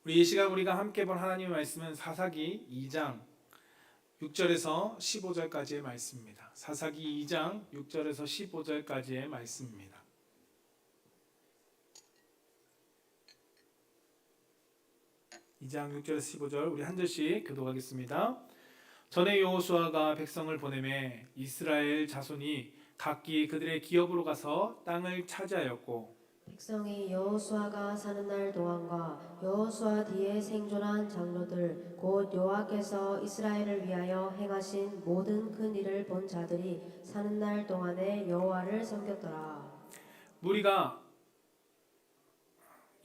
우리 이 시간 우리가 함께 본 하나님의 말씀은 사사기 2장 6절에서 15절까지의 말씀입니다. 사사기 2장 6절에서 15절까지의 말씀입니다. 2장 6절에서 15절 우리 한 절씩 교독하겠습니다. 전에 여호수아가 백성을 보내매 이스라엘 자손이 각기 그들의 기업으로 가서 땅을 차지하였고 백성이 여호수아가 사는 날 동안과 여호수아 뒤에 생존한 장로들 곧 여호와께서 이스라엘을 위하여 행하신 모든 큰 일을 본 자들이 사는 날 동안에 여호와를 섬겼더라. 무리가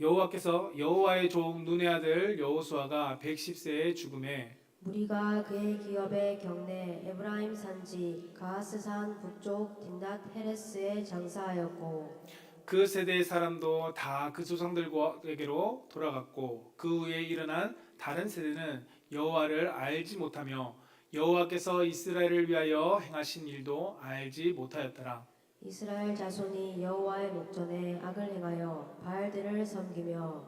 여호와의 종 눈의 아들 여호수아가 110세에 죽음에 무리가 그의 기업의 경내 에브라임 산지 가하스산 북쪽 딘닷 헤레스에 장사하였고 그 세대의 사람도 다 그 조상들에게로 돌아갔고 그 후에 일어난 다른 세대는 여호와를 알지 못하며 여호와께서 이스라엘을 위하여 행하신 일도 알지 못하였더라. 이스라엘 자손이 여호와의 목전에 악을 행하여 바알들을 섬기며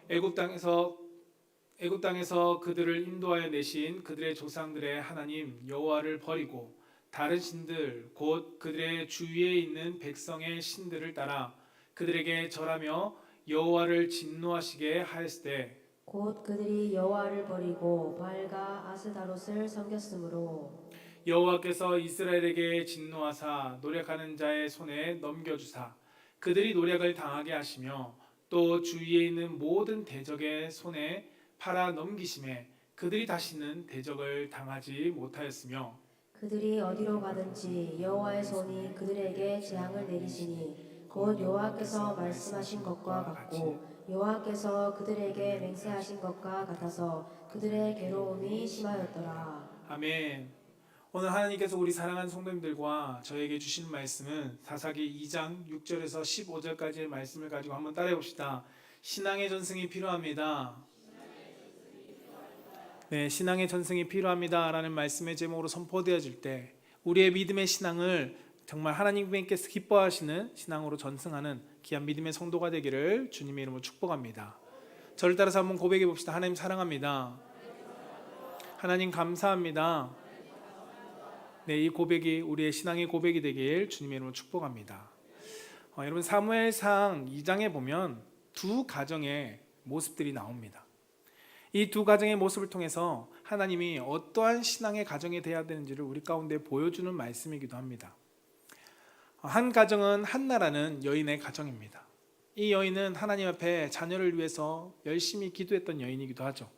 애굽 땅에서 그들을 인도하여 내신 그들의 조상들의 하나님 여호와를 버리고 다른 신들 곧 그들의 주위에 있는 백성의 신들을 따라 그들에게 절하며 여호와를 진노하시게 하였으되 곧 그들이 여호와를 버리고 바알과 아스다롯을 섬겼으므로 여호와께서 이스라엘에게 진노하사 노력하는 자의 손에 넘겨주사 그들이 노력을 당하게 하시며 또 주위에 있는 모든 대적의 손에 팔아 넘기심에 그들이 다시는 대적을 당하지 못하였으며 그들이 어디로 가든지 여호와의 손이 그들에게 재앙을 내리시니 곧 여호와께서 말씀하신 것과 같고 여호와께서 그들에게 맹세하신 것과 같아서 그들의 괴로움이 심하였더라. 아멘. 오늘 하나님께서 우리 사랑하는 성도님들과 저에게 주신 말씀은 사사기 2장 6절에서 15절까지의 말씀을 가지고 한번 따라해 봅시다. 신앙의 전승이 필요합니다. 네, 신앙의 전승이 필요합니다라는 말씀의 제목으로 선포되어질 때 우리의 믿음의 신앙을 정말 하나님께서 기뻐하시는 신앙으로 전승하는 귀한 믿음의 성도가 되기를 주님의 이름으로 축복합니다. 저를 따라서 한번 고백해 봅시다. 하나님 사랑합니다. 하나님 감사합니다. 네, 이 고백이 우리의 신앙의 고백이 되길 주님의 이름으로 축복합니다. 여러분 사무엘상 2장에 보면 두 가정의 모습들이 나옵니다. 이 두 가정의 모습을 통해서 하나님이 어떠한 신앙의 가정이 되어야 되는지를 우리 가운데 보여주는 말씀이기도 합니다. 한 가정은 한나라는 여인의 가정입니다. 이 여인은 하나님 앞에 자녀를 위해서 열심히 기도했던 여인이기도 하죠.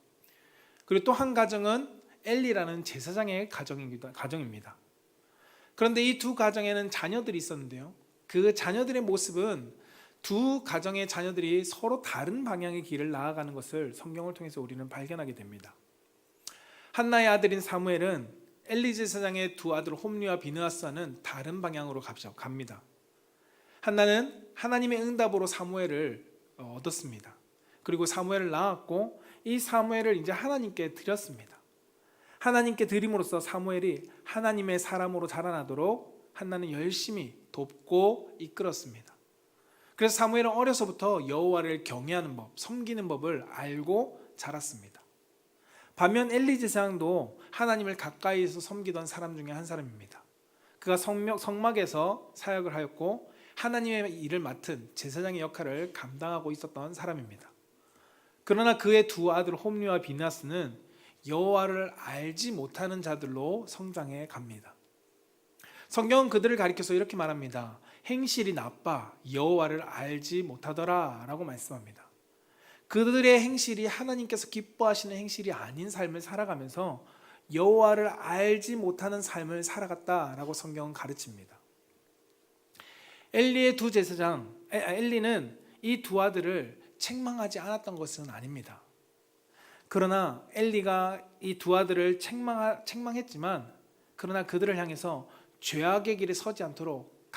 그리고 또 한 가정은 엘리라는 제사장의 가정입니다. 그런데 이 두 가정에는 자녀들이 있었는데요. 그 자녀들의 모습은 두 가정의 자녀들이 서로 다른 방향의 길을 나아가는 것을 성경을 통해서 우리는 발견하게 됩니다. 한나의 아들인 사무엘은 엘리 제사장의 두 아들 홈리와 비느하스와는 다른 방향으로 갑니다. 한나는 하나님의 응답으로 사무엘을 얻었습니다. 그리고 사무엘을 낳았고 이 사무엘을 이제 하나님께 드렸습니다. 하나님께 드림으로써 사무엘이 하나님의 사람으로 자라나도록 한나는 열심히 돕고 이끌었습니다. 그래서 사무엘은 어려서부터 여호와를 경외하는 법, 섬기는 법을 알고 자랐습니다. 반면 엘리 제사장도 하나님을 가까이에서 섬기던 사람 중에 한 사람입니다. 그가 성막에서 사역을 하였고 하나님의 일을 맡은 제사장의 역할을 감당하고 있었던 사람입니다. 그러나 그의 두 아들 홈리와 비느하스는 여호와를 알지 못하는 자들로 성장해 갑니다. 성경은 그들을 가리켜서 이렇게 말합니다. 행실이 나빠 여호와를 알지 못하더라 라고 말씀합니다. 그들의 행실이 하나님께서 기뻐하시는 행실이 아닌 삶을 살아가면서 여호와를 알지 못하는 삶을 살아갔다라고 성경은 가르칩니다. 엘리의 두 제사장, 엘리는 이 두 아들을 책망하지 않았던 것은 아닙니다. 그러나 엘리가 이 두 아들을 책망했지만 그러나 그들을 향해서 죄악의 길에 서지 않도록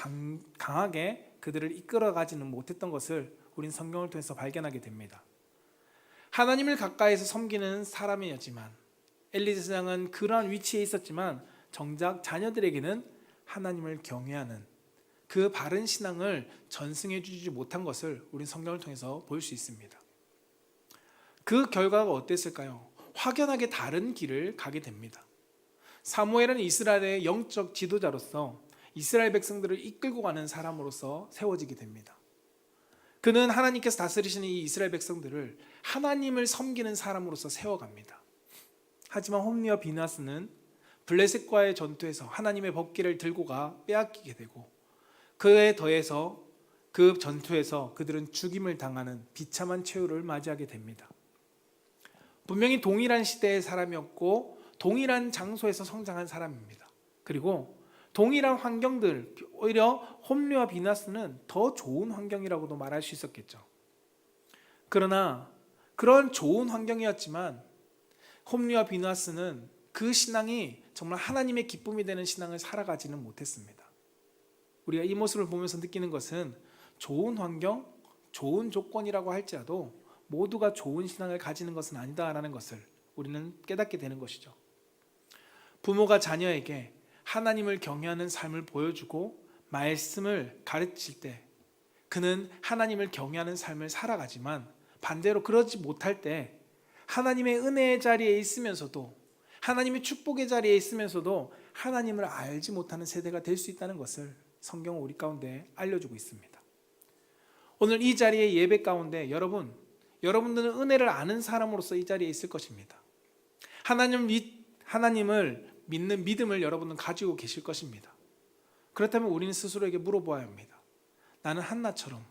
강하게 그들을 이끌어가지는 못했던 것을 우린 성경을 통해서 발견하게 됩니다. 하나님을 가까이서 섬기는 사람이었지만 엘리 제사장은 그러한 위치에 있었지만 정작 자녀들에게는 하나님을 경외하는 그 바른 신앙을 전승해 주지 못한 것을 우린 성경을 통해서 볼 수 있습니다. 그 결과가 어땠을까요? 확연하게 다른 길을 가게 됩니다. 사무엘은 이스라엘의 영적 지도자로서 이스라엘 백성들을 이끌고 가는 사람으로서 세워지게 됩니다. 그는 하나님께서 다스리시는 이 이스라엘 백성들을 하나님을 섬기는 사람으로서 세워갑니다. 하지만 홈리와 비나스는 블레셋과의 전투에서 하나님의 법궤를 들고 가 빼앗기게 되고, 그에 더해서 그 전투에서 그들은 죽임을 당하는 비참한 최후를 맞이하게 됩니다. 분명히 동일한 시대의 사람이었고 동일한 장소에서 성장한 사람입니다. 그리고 동일한 환경들, 오히려 홈리와 비나스는 더 좋은 환경이라고도 말할 수 있었겠죠. 그러나 그런 좋은 환경이었지만 홈리와 비나스는 그 신앙이 정말 하나님의 기쁨이 되는 신앙을 살아가지는 못했습니다. 우리가 이 모습을 보면서 느끼는 것은 좋은 환경, 좋은 조건이라고 할지라도 모두가 좋은 신앙을 가지는 것은 아니다라는 것을 우리는 깨닫게 되는 것이죠. 부모가 자녀에게 하나님을 경외하는 삶을 보여주고 말씀을 가르칠 때 그는 하나님을 경외하는 삶을 살아가지만, 반대로 그러지 못할 때 하나님의 은혜의 자리에 있으면서도, 하나님의 축복의 자리에 있으면서도 하나님을 알지 못하는 세대가 될 수 있다는 것을 성경은 우리 가운데 알려주고 있습니다. 오늘 이 자리의 예배 가운데 여러분들은 은혜를 아는 사람으로서 이 자리에 있을 것입니다. 하나님을 믿는 믿음을 여러분은 가지고 계실 것입니다. 그렇다면 우리는 스스로에게 물어보아야 합니다. 나는 한나처럼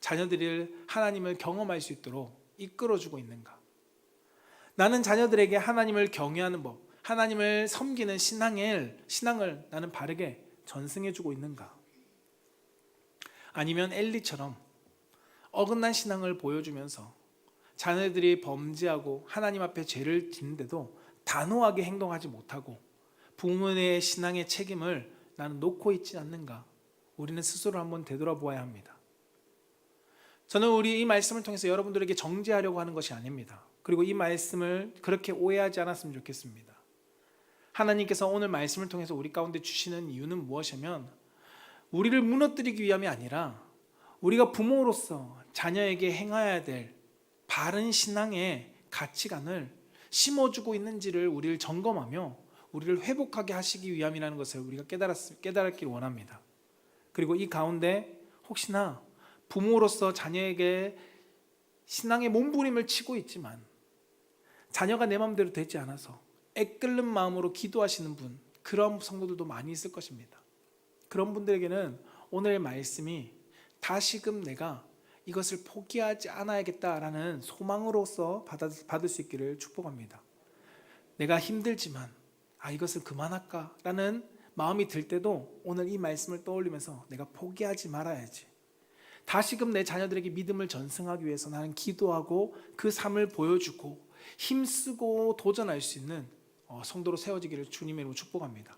자녀들이 하나님을 경험할 수 있도록 이끌어주고 있는가? 나는 자녀들에게 하나님을 경외하는 법, 하나님을 섬기는 신앙을 나는 바르게 전승해주고 있는가? 아니면 엘리처럼 어긋난 신앙을 보여주면서 자녀들이 범죄하고 하나님 앞에 죄를 짓는데도 단호하게 행동하지 못하고 부모의 신앙의 책임을 나는 놓고 있지 않는가? 우리는 스스로 한번 되돌아보아야 합니다. 저는 우리 이 말씀을 통해서 여러분들에게 정죄하려고 하는 것이 아닙니다. 그리고 이 말씀을 그렇게 오해하지 않았으면 좋겠습니다. 하나님께서 오늘 말씀을 통해서 우리 가운데 주시는 이유는 무엇이냐면, 우리를 무너뜨리기 위함이 아니라 우리가 부모로서 자녀에게 행해야 될 바른 신앙의 가치관을 심어주고 있는지를 우리를 점검하며 우리를 회복하게 하시기 위함이라는 것을 우리가 깨달았기를 원합니다. 그리고 이 가운데 혹시나 부모로서 자녀에게 신앙의 몸부림을 치고 있지만 자녀가 내 마음대로 되지 않아서 애끓는 마음으로 기도하시는 분, 그런 성도들도 많이 있을 것입니다. 그런 분들에게는 오늘의 말씀이 다시금 내가 이것을 포기하지 않아야겠다라는 소망으로서 받을 수 있기를 축복합니다. 내가 힘들지만 이것을 그만할까라는 마음이 들 때도 오늘 이 말씀을 떠올리면서 내가 포기하지 말아야지, 다시금 내 자녀들에게 믿음을 전승하기 위해서 나는 기도하고 그 삶을 보여주고 힘쓰고 도전할 수 있는 성도로 세워지기를 주님의 이름으로 축복합니다.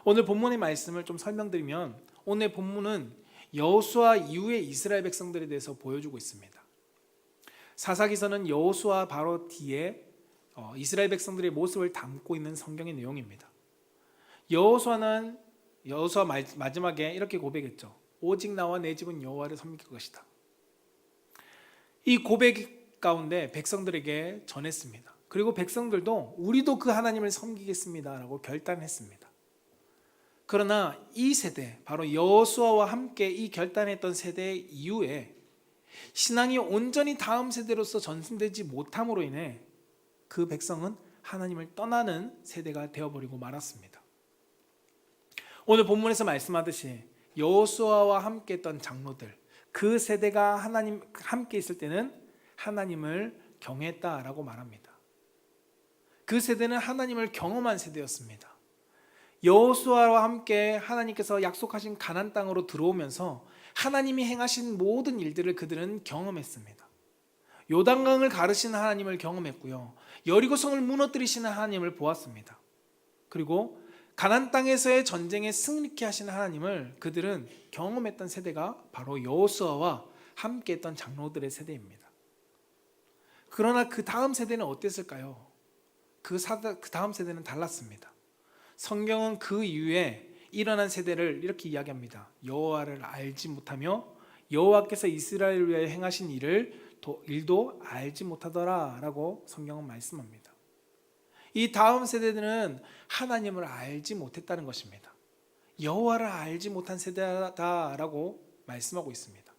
오늘 본문의 말씀을 좀 설명드리면, 오늘 본문은 여호수아 이후의 이스라엘 백성들에 대해서 보여주고 있습니다. 사사기서는 여호수아 바로 뒤에 이스라엘 백성들의 모습을 담고 있는 성경의 내용입니다. 여호수아 마지막에 이렇게 고백했죠. 오직 나와 내 집은 여호와를 섬길 것이다. 이 고백 가운데 백성들에게 전했습니다. 그리고 백성들도 우리도 그 하나님을 섬기겠습니다 라고 결단했습니다. 그러나 이 세대, 바로 여호수아와 함께 이 결단했던 세대 이후에 신앙이 온전히 다음 세대로서 전승되지 못함으로 인해 그 백성은 하나님을 떠나는 세대가 되어버리고 말았습니다. 오늘 본문에서 말씀하듯이 여호수아와 함께 했던 장로들, 그 세대가 하나님 함께 있을 때는 하나님을 경외했다라고 말합니다. 그 세대는 하나님을 경험한 세대였습니다. 여호수아와 함께 하나님께서 약속하신 가나안 땅으로 들어오면서 하나님이 행하신 모든 일들을 그들은 경험했습니다. 요단강을 가르시는 하나님을 경험했고요, 여리고성을 무너뜨리시는 하나님을 보았습니다. 그리고 가나안 땅에서의 전쟁에 승리케 하시는 하나님을 그들은 경험했던 세대가 바로 여호수아와 함께 했던 장로들의 세대입니다. 그러나 그 다음 세대는 어땠을까요? 그 다음 세대는 달랐습니다. 성경은 그 이후에 일어난 세대를 이렇게 이야기합니다. 여호와를 알지 못하며 여호와께서 이스라엘을 위하여 행하신 일을 일도 알지 못하더라라고 성경은 말씀합니다. 이 다음 세대들은 하나님을 알지 못했다는 것입니다. 여호와를 알지 못한 세대다라고 말씀하고 있습니다.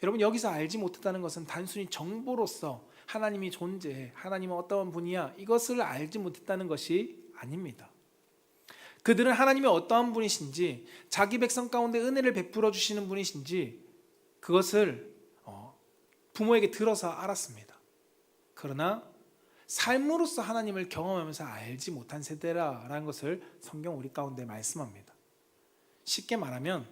여러분, 여기서 알지 못했다는 것은 단순히 정보로서 하나님이 존재해, 하나님은 어떠한 분이야, 이것을 알지 못했다는 것이 아닙니다. 그들은 하나님이 어떠한 분이신지, 자기 백성 가운데 은혜를 베풀어 주시는 분이신지 그것을 부모에게 들어서 알았습니다. 그러나 삶으로서 하나님을 경험하면서 알지 못한 세대라는 것을 성경 우리 가운데 말씀합니다. 쉽게 말하면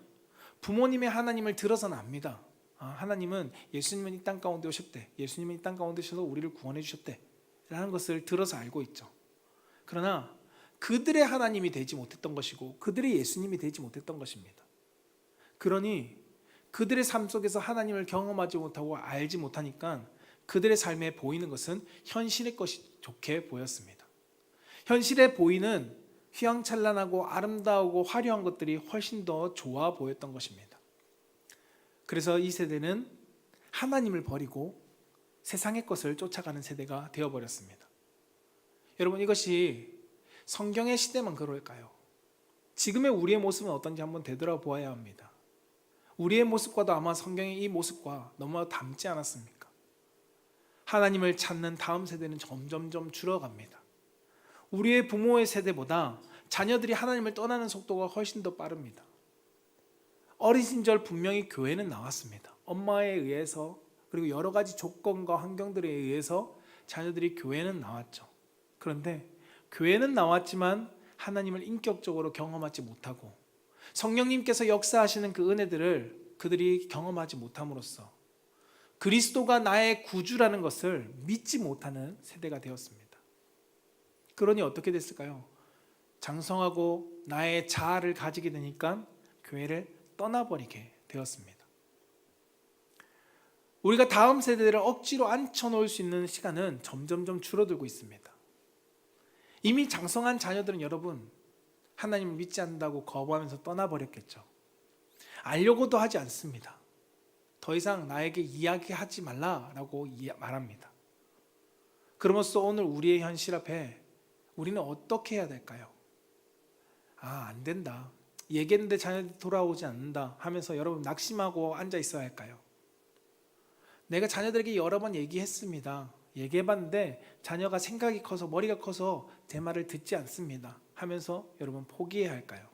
부모님의 하나님을 들어서는 압니다. 하나님은 예수님은 이 땅 가운데 오셨대, 예수님은 이 땅 가운데 오셔서 우리를 구원해 주셨대 라는 것을 들어서 알고 있죠. 그러나 그들의 하나님이 되지 못했던 것이고 그들의 예수님이 되지 못했던 것입니다. 그러니 그들의 삶 속에서 하나님을 경험하지 못하고 알지 못하니까 그들의 삶에 보이는 것은 현실의 것이 좋게 보였습니다. 현실에 보이는 휘황찬란하고 아름다우고 화려한 것들이 훨씬 더 좋아 보였던 것입니다. 그래서 이 세대는 하나님을 버리고 세상의 것을 쫓아가는 세대가 되어버렸습니다. 여러분, 이것이 성경의 시대만 그럴까요? 지금의 우리의 모습은 어떤지 한번 되돌아보아야 합니다. 우리의 모습과도 아마 성경의 이 모습과 너무 닮지 않았습니까? 하나님을 찾는 다음 세대는 점점점 줄어갑니다. 우리의 부모의 세대보다 자녀들이 하나님을 떠나는 속도가 훨씬 더 빠릅니다. 어린 시절 분명히 교회는 나왔습니다. 엄마에 의해서, 그리고 여러 가지 조건과 환경들에 의해서 자녀들이 교회는 나왔죠. 그런데 교회는 나왔지만 하나님을 인격적으로 경험하지 못하고 성령님께서 역사하시는 그 은혜들을 그들이 경험하지 못함으로써 그리스도가 나의 구주라는 것을 믿지 못하는 세대가 되었습니다. 그러니 어떻게 됐을까요? 장성하고 나의 자아를 가지게 되니까 교회를 떠나버리게 되었습니다. 우리가 다음 세대를 억지로 앉혀놓을 수 있는 시간은 점점점 줄어들고 있습니다. 이미 장성한 자녀들은 여러분, 하나님을 믿지 않는다고 거부하면서 떠나버렸겠죠. 알려고도 하지 않습니다. 더 이상 나에게 이야기하지 말라라고 말합니다. 그러면서 오늘 우리의 현실 앞에 우리는 어떻게 해야 될까요? 안 된다, 얘기했는데 자녀들이 돌아오지 않는다 하면서 여러분 낙심하고 앉아 있어야 할까요? 내가 자녀들에게 여러 번 얘기했습니다. 얘기해봤는데 자녀가 생각이 커서, 머리가 커서 제 말을 듣지 않습니다 하면서 여러분 포기해야 할까요?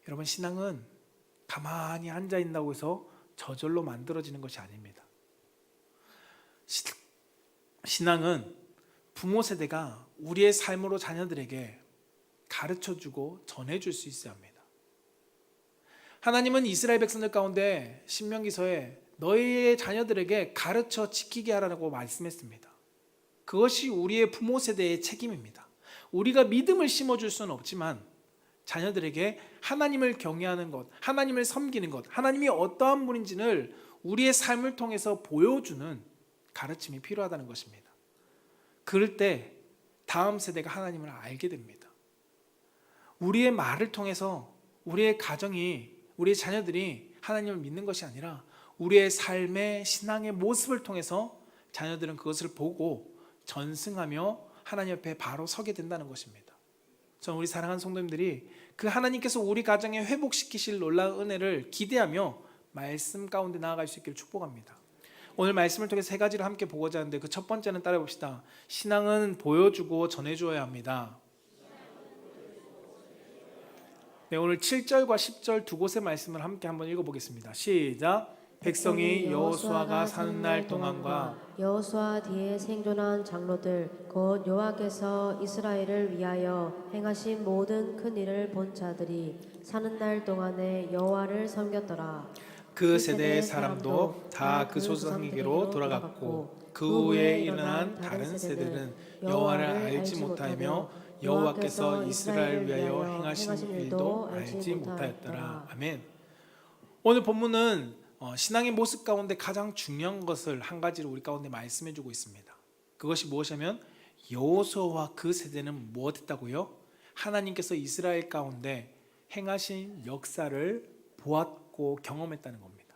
여러분, 신앙은 가만히 앉아 있다고 해서 저절로 만들어지는 것이 아닙니다. 신앙은 부모 세대가 우리의 삶으로 자녀들에게 가르쳐주고 전해줄 수 있어야 합니다. 하나님은 이스라엘 백성들 가운데 신명기서에 너희의 자녀들에게 가르쳐 지키게 하라고 말씀했습니다. 그것이 우리의 부모 세대의 책임입니다. 우리가 믿음을 심어줄 수는 없지만 자녀들에게 하나님을 경외하는 것, 하나님을 섬기는 것, 하나님이 어떠한 분인지를 우리의 삶을 통해서 보여주는 가르침이 필요하다는 것입니다. 그럴 때 다음 세대가 하나님을 알게 됩니다. 우리의 말을 통해서 우리의 가정이, 우리의 자녀들이 하나님을 믿는 것이 아니라 우리의 삶의 신앙의 모습을 통해서 자녀들은 그것을 보고 전승하며 하나님 앞에 바로 서게 된다는 것입니다. 저는 우리 사랑하는 성도님들이 그 하나님께서 우리 가정에 회복시키실 놀라운 은혜를 기대하며 말씀 가운데 나아갈 수 있기를 축복합니다. 오늘 말씀을 통해 세 가지를 함께 보고자 하는데, 그 첫 번째는 따라해 봅시다. 신앙은 보여주고 전해주어야 합니다. 네, 오늘 7절과 10절 두 곳의 말씀을 함께 한번 읽어보겠습니다. 시작. 백성이 여호수아가 사는 날 동안과 여호수아 뒤에 생존한 장로들 곧 여호와께서 이스라엘을 위하여 행하신 모든 큰 일을 본 자들이 사는 날 동안에 여호와를 섬겼더라. 그 세대의 사람도 다 그 조상에게로 돌아갔고 그 후에 일어난 다른 세대는 여호와를 알지 못하며 여호와께서 이스라엘을 위하여 행하신 일도 알지 못하였더라. 아멘. 오늘 본문은 신앙의 모습 가운데 가장 중요한 것을 한 가지를 우리 가운데 말씀해 주고 있습니다. 그것이 무엇이냐면 여호수아와 그 세대는 무엇했다고요? 하나님께서 이스라엘 가운데 행하신 역사를 보았고 경험했다는 겁니다.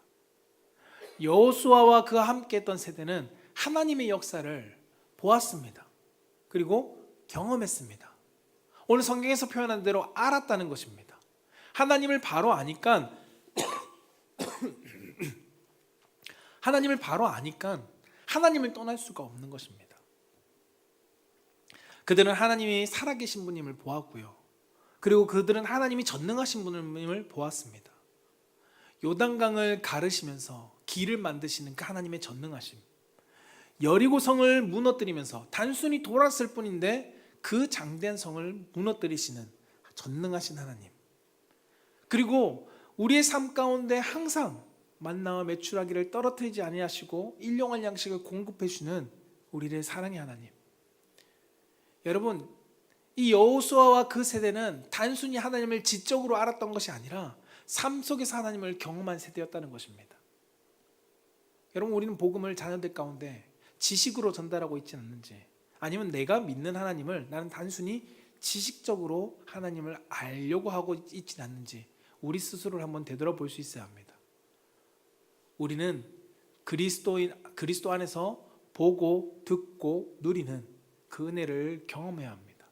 여호수아와 그와 함께했던 세대는 하나님의 역사를 보았습니다. 그리고 경험했습니다. 오늘 성경에서 표현한 대로 알았다는 것입니다. 하나님을 바로 아니까 하나님을 떠날 수가 없는 것입니다. 그들은 하나님이 살아계신 분임을 보았고요. 그리고 그들은 하나님이 전능하신 분임을 보았습니다. 요단강을 가르시면서 길을 만드시는 그 하나님의 전능하심, 여리고성을 무너뜨리면서 단순히 돌았을 뿐인데 그 장대한 성을 무너뜨리시는 전능하신 하나님, 그리고 우리의 삶 가운데 항상 만나와 메추라기를 떨어뜨리지 아니하시고 일용할 양식을 공급해 주는 우리의 사랑의 하나님. 여러분, 이 여호수아와 그 세대는 단순히 하나님을 지적으로 알았던 것이 아니라 삶 속에서 하나님을 경험한 세대였다는 것입니다. 여러분, 우리는 복음을 자녀들 가운데 지식으로 전달하고 있지 않는지, 아니면 내가 믿는 하나님을 나는 단순히 지식적으로 하나님을 알려고 하고 있지 않는지 우리 스스로를 한번 되돌아볼 수 있어야 합니다. 우리는 그리스도 안에서 보고 듣고 누리는 그 은혜를 경험해야 합니다.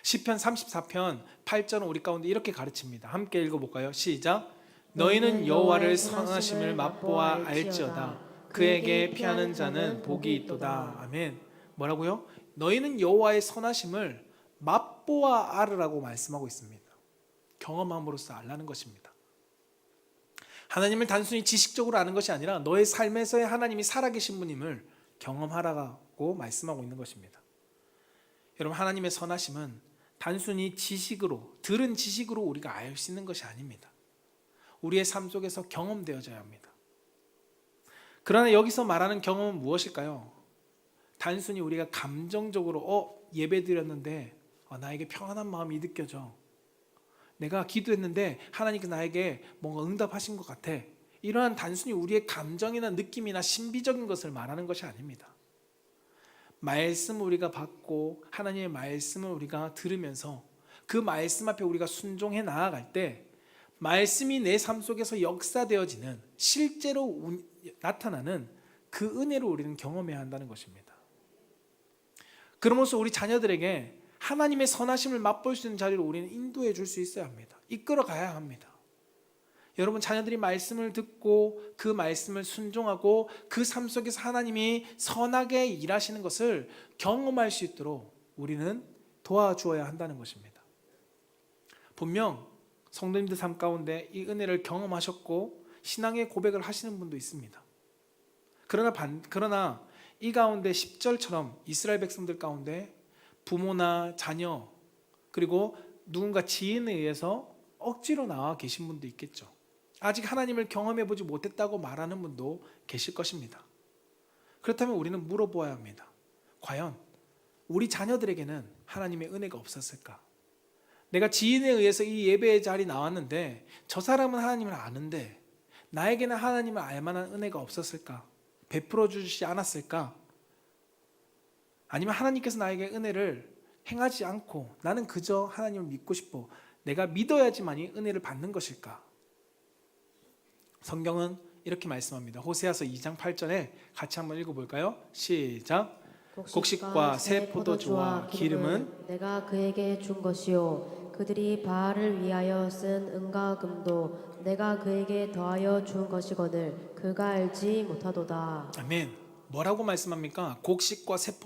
시편 34편 8절은 우리 가운데 이렇게 가르칩니다. 함께 읽어볼까요? 시작. 너희는 여호와를 선하심을 맛보아 알지어다. 그에게 피하는 자는 복이 있도다. 아멘. 뭐라고요? 너희는 여호와의 선하심을 맛보아 알으라고 말씀하고 있습니다. 경험함으로써 알라는 것입니다. 하나님을 단순히 지식적으로 아는 것이 아니라 너의 삶에서의 하나님이 살아계신 분임을 경험하라고 말씀하고 있는 것입니다. 여러분, 하나님의 선하심은 단순히 지식으로, 들은 지식으로 우리가 알 수 있는 것이 아닙니다. 우리의 삶 속에서 경험되어져야 합니다. 그러나 여기서 말하는 경험은 무엇일까요? 단순히 우리가 감정적으로 예배 드렸는데 나에게 평안한 마음이 느껴져. 내가 기도했는데 하나님께서 나에게 뭔가 응답하신 것 같아. 이러한 단순히 우리의 감정이나 느낌이나 신비적인 것을 말하는 것이 아닙니다. 말씀을 우리가 받고 하나님의 말씀을 우리가 들으면서 그 말씀 앞에 우리가 순종해 나아갈 때 말씀이 내 삶 속에서 역사되어지는, 실제로 나타나는 그 은혜를 우리는 경험해야 한다는 것입니다. 그러면서 우리 자녀들에게 하나님의 선하심을 맛볼 수 있는 자리로 우리는 인도해 줄 수 있어야 합니다. 이끌어 가야 합니다. 여러분, 자녀들이 말씀을 듣고 그 말씀을 순종하고 그 삶 속에서 하나님이 선하게 일하시는 것을 경험할 수 있도록 우리는 도와주어야 한다는 것입니다. 분명 성도님들 삶 가운데 이 은혜를 경험하셨고 신앙의 고백을 하시는 분도 있습니다. 그러나 이 가운데 10절처럼 이스라엘 백성들 가운데 부모나 자녀, 그리고 누군가 지인에 의해서 억지로 나와 계신 분도 있겠죠. 아직 하나님을 경험해 보지 못했다고 말하는 분도 계실 것입니다. 그렇다면 우리는 물어보아야 합니다. 과연 우리 자녀들에게는 하나님의 은혜가 없었을까? 내가 지인에 의해서 이 예배의 자리에 나왔는데 저 사람은 하나님을 아는데 나에게는 하나님을 알만한 은혜가 없었을까? 베풀어 주시지 않았을까? 아니면 하나님께서 나에게 은혜를 행하지 않고 나는 그저 하나님을 믿고 싶어, 내가 믿어야지만이 은혜를 받는 것일까? 성경은 이렇게 말씀합니다. 호세아서 2장 8절에 같이 한번 읽어볼까요? 시작. 곡식과 새 포도주와 기름은 내가 그에게 준 것이요 그들이 바알을 위하여 쓴 은과 금도 내가 그에게 더하여 준 것이거늘 그가 알지 못하도다. 아멘. 뭐라고 말씀합니까? 곡식과 새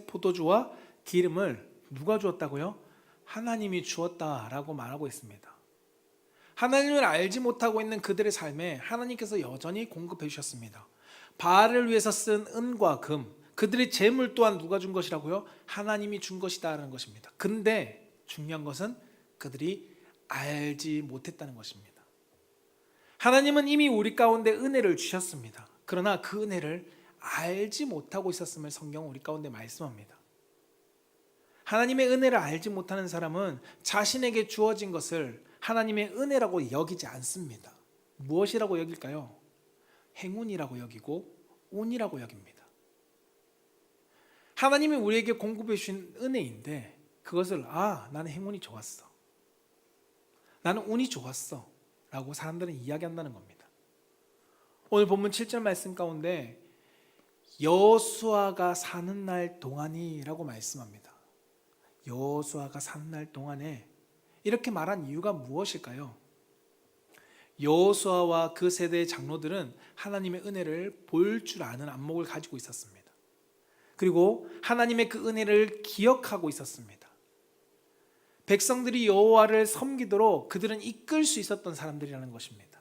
포도주와 기름을 누가 주었다고요? 하나님이 주었다라고 말하고 있습니다. 하나님을 알지 못하고 있는 그들의 삶에 하나님께서 여전히 공급해 주셨습니다. 바알을 위해서 쓴 은과 금, 그들의 재물 또한 누가 준 것이라고요? 하나님이 준 것이다라는 것입니다. 근데 중요한 것은 그들이 알지 못했다는 것입니다. 하나님은 이미 우리 가운데 은혜를 주셨습니다. 그러나 그 은혜를 알지 못하고 있었음을 성경은 우리 가운데 말씀합니다. 하나님의 은혜를 알지 못하는 사람은 자신에게 주어진 것을 하나님의 은혜라고 여기지 않습니다. 무엇이라고 여길까요? 행운이라고 여기고 운이라고 여깁니다. 하나님이 우리에게 공급해 주신 은혜인데 그것을 나는 행운이 좋았어, 나는 운이 좋았어 라고 사람들은 이야기한다는 겁니다. 오늘 본문 7절 말씀 가운데 여호수아가 사는 날 동안이라고 말씀합니다. 여호수아가 사는 날 동안에 이렇게 말한 이유가 무엇일까요? 여호수아와 그 세대의 장로들은 하나님의 은혜를 볼 줄 아는 안목을 가지고 있었습니다. 그리고 하나님의 그 은혜를 기억하고 있었습니다. 백성들이 여호와를 섬기도록 그들은 이끌 수 있었던 사람들이라는 것입니다.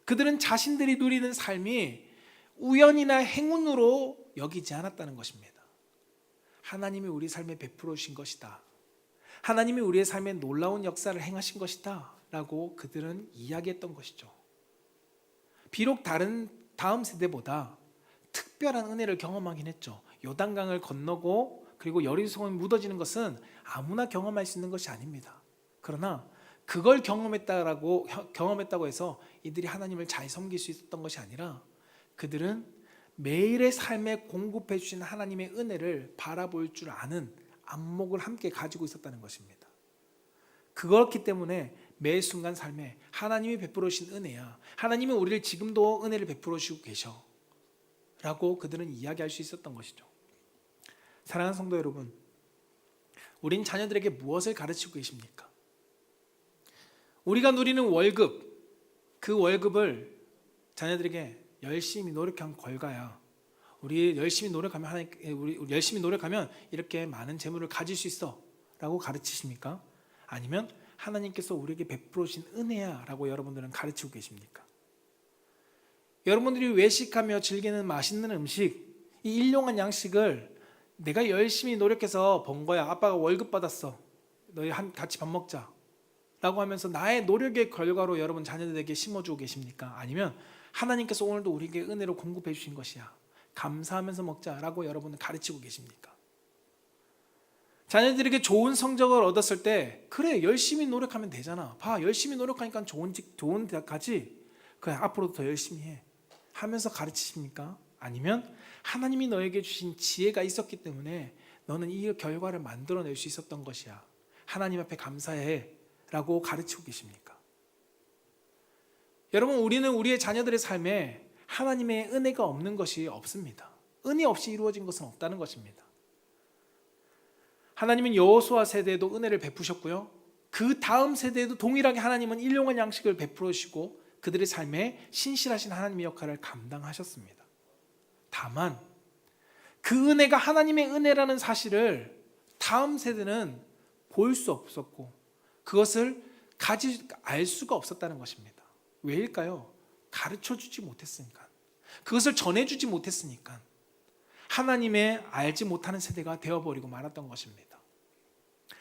그들은 자신들이 누리는 삶이 우연이나 행운으로 여기지 않았다는 것입니다. 하나님이 우리 삶에 베풀어 주신 것이다. 하나님이 우리의 삶에 놀라운 역사를 행하신 것이다 라고 그들은 이야기했던 것이죠. 비록 다음 세대보다 특별한 은혜를 경험하긴 했죠. 요단강을 건너고 그리고 여리고성이 무너지는 것은 아무나 경험할 수 있는 것이 아닙니다. 그러나 그걸 경험했다고 해서 이들이 하나님을 잘 섬길 수 있었던 것이 아니라 그들은 매일의 삶에 공급해 주신 하나님의 은혜를 바라볼 줄 아는 안목을 함께 가지고 있었다는 것입니다. 그렇기 때문에 매 순간 삶에 하나님이 베풀어 주신 은혜야, 하나님이 우리를 지금도 은혜를 베풀어 주시고 계셔 라고 그들은 이야기할 수 있었던 것이죠. 사랑하는 성도 여러분, 우린 자녀들에게 무엇을 가르치고 계십니까? 우리가 누리는 월급, 그 월급을 자녀들에게 열심히 노력한 결과야. 우리 열심히 노력하면 이렇게 많은 재물을 가질 수 있어 라고 가르치십니까? 아니면 하나님께서 우리에게 베풀어 주신 은혜야 라고 여러분들은 가르치고 계십니까? 여러분들이 외식하며 즐기는 맛있는 음식, 이 일용한 양식을 내가 열심히 노력해서 번 거야. 아빠가 월급 받았어. 너희 같이 밥 먹자 라고 하면서 나의 노력의 결과로 여러분 자녀들에게 심어주고 계십니까? 아니면 하나님께서 오늘도 우리에게 은혜로 공급해 주신 것이야, 감사하면서 먹자라고 여러분은 가르치고 계십니까? 자녀들에게 좋은 성적을 얻었을 때 그래 열심히 노력하면 되잖아. 봐 열심히 노력하니까 좋은 대학 가지. 그래 앞으로도 더 열심히 해 하면서 가르치십니까? 아니면 하나님이 너에게 주신 지혜가 있었기 때문에 너는 이 결과를 만들어낼 수 있었던 것이야, 하나님 앞에 감사해 라고 가르치고 계십니까? 여러분, 우리는 우리의 자녀들의 삶에 하나님의 은혜가 없는 것이 없습니다. 은혜 없이 이루어진 것은 없다는 것입니다. 하나님은 여호수아 세대에도 은혜를 베푸셨고요, 그 다음 세대에도 동일하게 하나님은 일용할 양식을 베풀어 주시고 그들의 삶에 신실하신 하나님의 역할을 감당하셨습니다. 다만 그 은혜가 하나님의 은혜라는 사실을 다음 세대는 볼 수 없었고 그것을 알 수가 없었다는 것입니다. 왜일까요? 가르쳐주지 못했으니까, 그것을 전해주지 못했으니까 하나님의 알지 못하는 세대가 되어버리고 말았던 것입니다.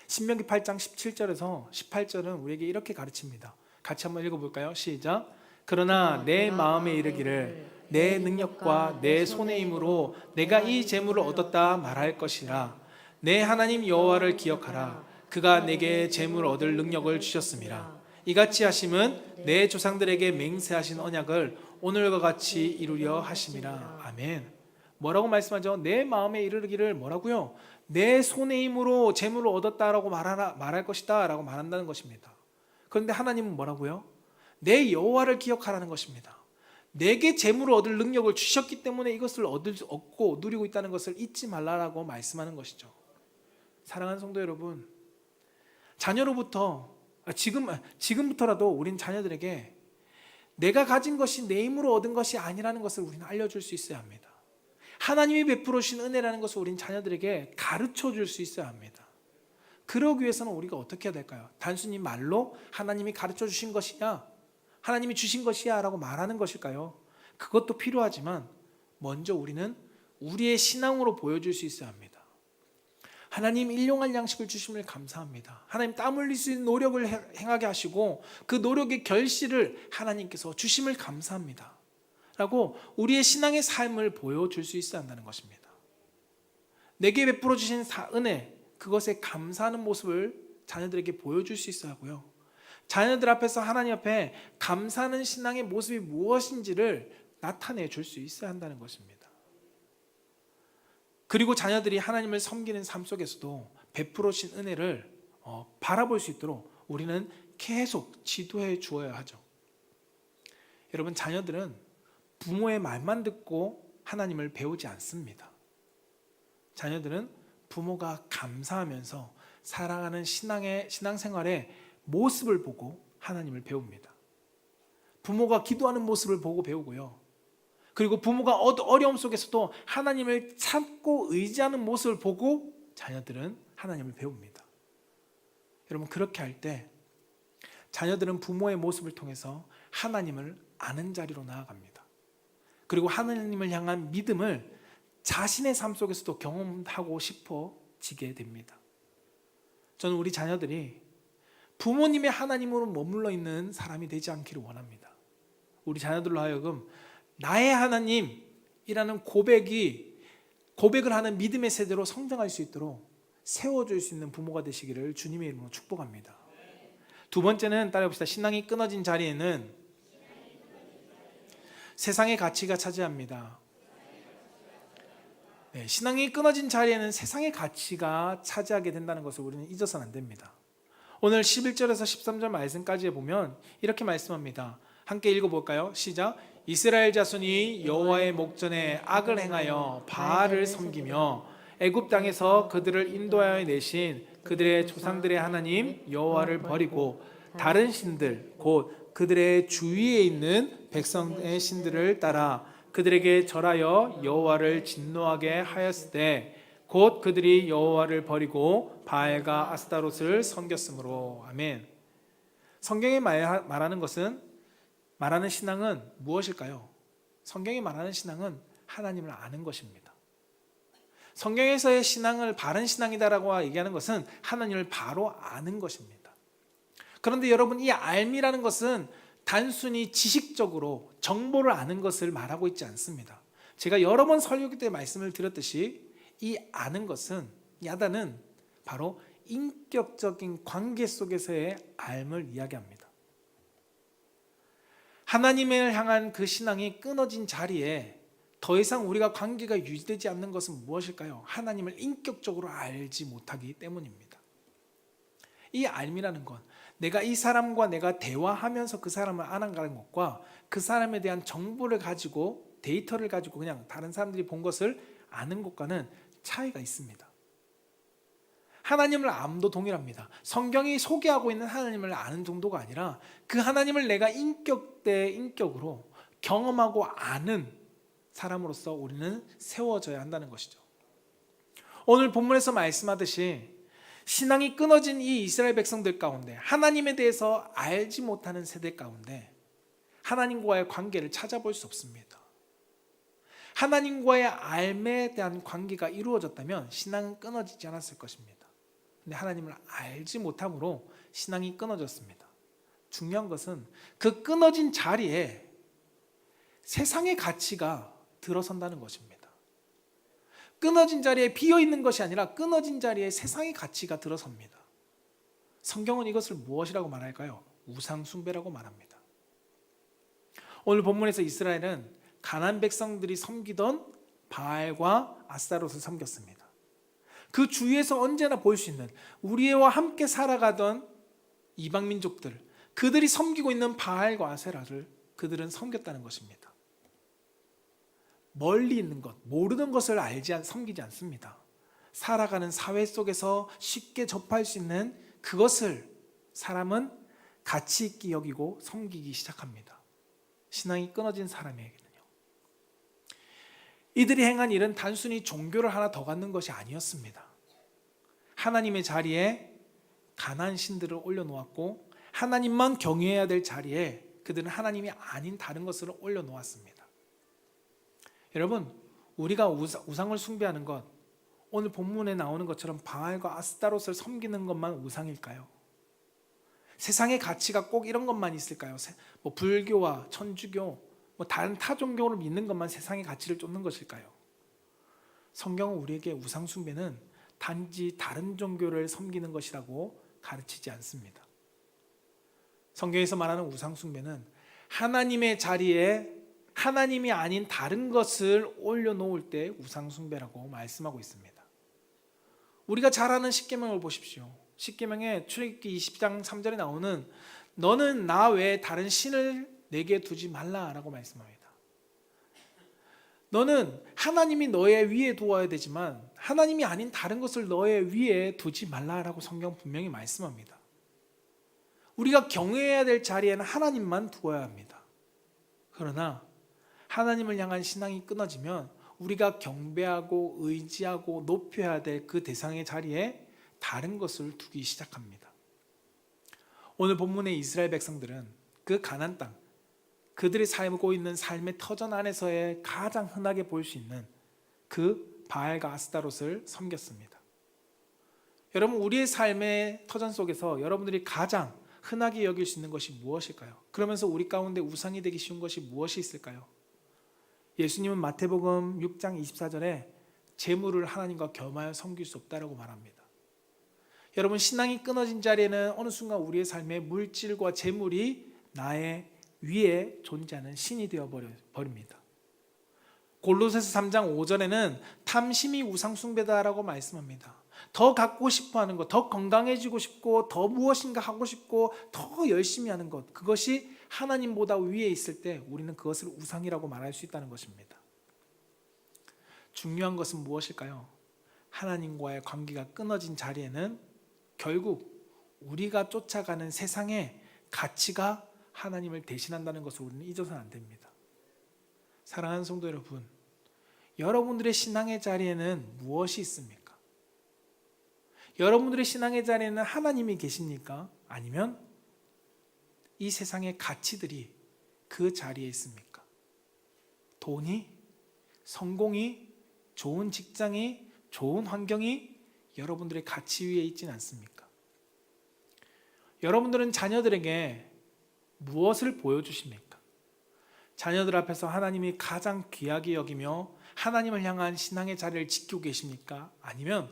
신명기 8장 17절에서 18절은 우리에게 이렇게 가르칩니다. 같이 한번 읽어볼까요? 시작. 그러나 내 마음에 이르기를 내 능력과 내 손의 힘으로 내가 이 재물을 얻었다 말할 것이라. 내 하나님 여호와를 기억하라. 그가 내게 재물을 얻을 능력을 주셨음이라. 이같이 하심은 내 조상들에게 맹세하신 언약을 오늘과 같이 이루려 하심이라. 아멘. 뭐라고 말씀하죠? 내 마음에 이르기를 뭐라고요? 내 손의 힘으로 재물을 얻었다라고 말할 것이다 라고 말한다는 것입니다. 그런데 하나님은 뭐라고요? 내 여호와를 기억하라는 것입니다. 내게 재물을 얻을 능력을 주셨기 때문에 이것을 얻고 누리고 있다는 것을 잊지 말라라고 말씀하는 것이죠. 사랑하는 성도 여러분, 자녀로부터 지금부터라도 우린 자녀들에게 내가 가진 것이 내 힘으로 얻은 것이 아니라는 것을 우리는 알려줄 수 있어야 합니다. 하나님이 베풀어 주신 은혜라는 것을 우린 자녀들에게 가르쳐 줄 수 있어야 합니다. 그러기 위해서는 우리가 어떻게 해야 될까요? 단순히 말로 하나님이 가르쳐 주신 것이야, 하나님이 주신 것이야 라고 말하는 것일까요? 그것도 필요하지만 먼저 우리는 우리의 신앙으로 보여줄 수 있어야 합니다. 하나님 일용할 양식을 주심을 감사합니다. 하나님 땀 흘릴 수 있는 노력을 행하게 하시고 그 노력의 결실을 하나님께서 주심을 감사합니다 라고 우리의 신앙의 삶을 보여줄 수 있어야 한다는 것입니다. 내게 베풀어 주신 은혜, 그것에 감사하는 모습을 자녀들에게 보여줄 수 있어야 하고요, 자녀들 앞에서 하나님 앞에 감사하는 신앙의 모습이 무엇인지를 나타내 줄 수 있어야 한다는 것입니다. 그리고 자녀들이 하나님을 섬기는 삶 속에서도 베풀어 주신 은혜를 바라볼 수 있도록 우리는 계속 지도해 주어야 하죠. 여러분, 자녀들은 부모의 말만 듣고 하나님을 배우지 않습니다. 자녀들은 부모가 감사하면서 살아가는 신앙생활의 모습을 보고 하나님을 배웁니다. 부모가 기도하는 모습을 보고 배우고요. 그리고 부모가 어려움 속에서도 하나님을 참고 의지하는 모습을 보고 자녀들은 하나님을 배웁니다. 여러분, 그렇게 할 때 자녀들은 부모의 모습을 통해서 하나님을 아는 자리로 나아갑니다. 그리고 하나님을 향한 믿음을 자신의 삶 속에서도 경험하고 싶어지게 됩니다. 저는 우리 자녀들이 부모님의 하나님으로 머물러 있는 사람이 되지 않기를 원합니다. 우리 자녀들로 하여금 나의 하나님이라는 고백을 하는 믿음의 세대로 성장할 수 있도록 세워줄 수 있는 부모가 되시기를 주님의 이름으로 축복합니다. 두 번째는 따라해봅시다. 신앙이 끊어진 자리에는 세상의 가치가 차지합니다. 네, 신앙이 끊어진 자리에는 세상의 가치가 차지하게 된다는 것을 우리는 잊어서는 안 됩니다. 오늘 11절에서 13절 말씀까지 보면 이렇게 말씀합니다. 함께 읽어볼까요? 시작. 이스라엘 자손이 여호와의 목전에 악을 행하여 바알을 섬기며 애굽 땅에서 그들을 인도하여 내신 그들의 조상들의 하나님 여호와를 버리고 다른 신들 곧 그들의 주위에 있는 백성의 신들을 따라 그들에게 절하여 여호와를 진노하게 하였을 때 곧 그들이 여호와를 버리고 바알과 아스타롯을 섬겼으므로. 아멘. 성경이 말하는 신앙은 무엇일까요? 성경이 말하는 신앙은 하나님을 아는 것입니다. 성경에서의 신앙을 바른 신앙이다라고 얘기하는 것은 하나님을 바로 아는 것입니다. 그런데 여러분, 이 알미라는 것은 단순히 지식적으로 정보를 아는 것을 말하고 있지 않습니다. 제가 여러 번 설교 때 말씀을 드렸듯이 이 아는 것은, 야다는 바로 인격적인 관계 속에서의 알을 이야기합니다. 하나님을 향한 그 신앙이 끊어진 자리에 더 이상 우리가 관계가 유지되지 않는 것은 무엇일까요? 하나님을 인격적으로 알지 못하기 때문입니다. 이 알미라는 건 내가 이 사람과 내가 대화하면서 그 사람을 알아가는 것과 그 사람에 대한 정보를 가지고, 데이터를 가지고 그냥 다른 사람들이 본 것을 아는 것과는 차이가 있습니다. 하나님을 암도 동일합니다. 성경이 소개하고 있는 하나님을 아는 정도가 아니라 그 하나님을 내가 인격 대 인격으로 경험하고 아는 사람으로서 우리는 세워져야 한다는 것이죠. 오늘 본문에서 말씀하듯이 신앙이 끊어진 이 이스라엘 백성들 가운데, 하나님에 대해서 알지 못하는 세대 가운데 하나님과의 관계를 찾아볼 수 없습니다. 하나님과의 알에 대한 관계가 이루어졌다면 신앙은 끊어지지 않았을 것입니다. 근데 하나님을 알지 못함으로 신앙이 끊어졌습니다. 중요한 것은 그 끊어진 자리에 세상의 가치가 들어선다는 것입니다. 끊어진 자리에 비어있는 것이 아니라 끊어진 자리에 세상의 가치가 들어섭니다. 성경은 이것을 무엇이라고 말할까요? 우상숭배라고 말합니다. 오늘 본문에서 이스라엘은 가나안 백성들이 섬기던 바알과 아스타롯을 섬겼습니다. 그 주위에서 언제나 볼 수 있는 우리와 함께 살아가던 이방 민족들, 그들이 섬기고 있는 바알과 아세라를 그들은 섬겼다는 것입니다. 멀리 있는 것, 모르는 것을 섬기지 않습니다. 살아가는 사회 속에서 쉽게 접할 수 있는 그것을 사람은 가치 있게 여기고 섬기기 시작합니다. 신앙이 끊어진 사람에게는요. 이들이 행한 일은 단순히 종교를 하나 더 갖는 것이 아니었습니다. 하나님의 자리에 가나안 신들을 올려놓았고 하나님만 경외해야 될 자리에 그들은 하나님이 아닌 다른 것을 올려놓았습니다. 여러분, 우리가 우상을 숭배하는 것, 오늘 본문에 나오는 것처럼 바알과 아스타롯을 섬기는 것만 우상일까요? 세상의 가치가 꼭 이런 것만 있을까요? 불교와 천주교, 다른 타 종교를 믿는 것만 세상의 가치를 쫓는 것일까요? 성경은 우리에게 우상 숭배는 단지 다른 종교를 섬기는 것이라고 가르치지 않습니다. 성경에서 말하는 우상 숭배는 하나님의 자리에 하나님이 아닌 다른 것을 올려놓을 때 우상 숭배라고 말씀하고 있습니다. 우리가 잘 아는 십계명을 보십시오. 십계명의 출애굽기 20장 3절에 나오는 너는 나 외에 다른 신을 내게 두지 말라라고 말씀합니다. 너는 하나님이 너의 위에 두어야 되지만 하나님이 아닌 다른 것을 너의 위에 두지 말라라고 성경 분명히 말씀합니다. 우리가 경외해야 될 자리에는 하나님만 두어야 합니다. 그러나 하나님을 향한 신앙이 끊어지면 우리가 경배하고 의지하고 높여야 될 그 대상의 자리에 다른 것을 두기 시작합니다. 오늘 본문의 이스라엘 백성들은 그 가나안 땅, 그들이 살고 있는 삶의 터전 안에서의 가장 흔하게 볼 수 있는 그 바알과 아스타롯을 섬겼습니다. 여러분, 우리의 삶의 터전 속에서 여러분들이 가장 흔하게 여길 수 있는 것이 무엇일까요? 그러면서 우리 가운데 우상이 되기 쉬운 것이 무엇이 있을까요? 예수님은 마태복음 6장 24절에 재물을 하나님과 겸하여 섬길 수 없다라고 말합니다. 여러분, 신앙이 끊어진 자리에는 어느 순간 우리의 삶에 물질과 재물이 나의 위에 존재하는 신이 되어버립니다. 골로새서 3장 5절에는 탐심이 우상 숭배다라고 말씀합니다. 더 갖고 싶어 하는 것, 더 건강해지고 싶고 더 무엇인가 하고 싶고 더 열심히 하는 것, 그것이 하나님보다 위에 있을 때 우리는 그것을 우상이라고 말할 수 있다는 것입니다. 중요한 것은 무엇일까요? 하나님과의 관계가 끊어진 자리에는 결국 우리가 쫓아가는 세상의 가치가 하나님을 대신한다는 것을 우리는 잊어서는 안 됩니다. 사랑하는 성도 여러분, 여러분들의 신앙의 자리에는 무엇이 있습니까? 여러분들의 신앙의 자리에는 하나님이 계십니까? 아니면 이 세상의 가치들이 그 자리에 있습니까? 돈이, 성공이, 좋은 직장이, 좋은 환경이 여러분들의 가치 위에 있지는 않습니까? 여러분들은 자녀들에게 무엇을 보여주십니까? 자녀들 앞에서 하나님이 가장 귀하게 여기며 하나님을 향한 신앙의 자리를 지키고 계십니까? 아니면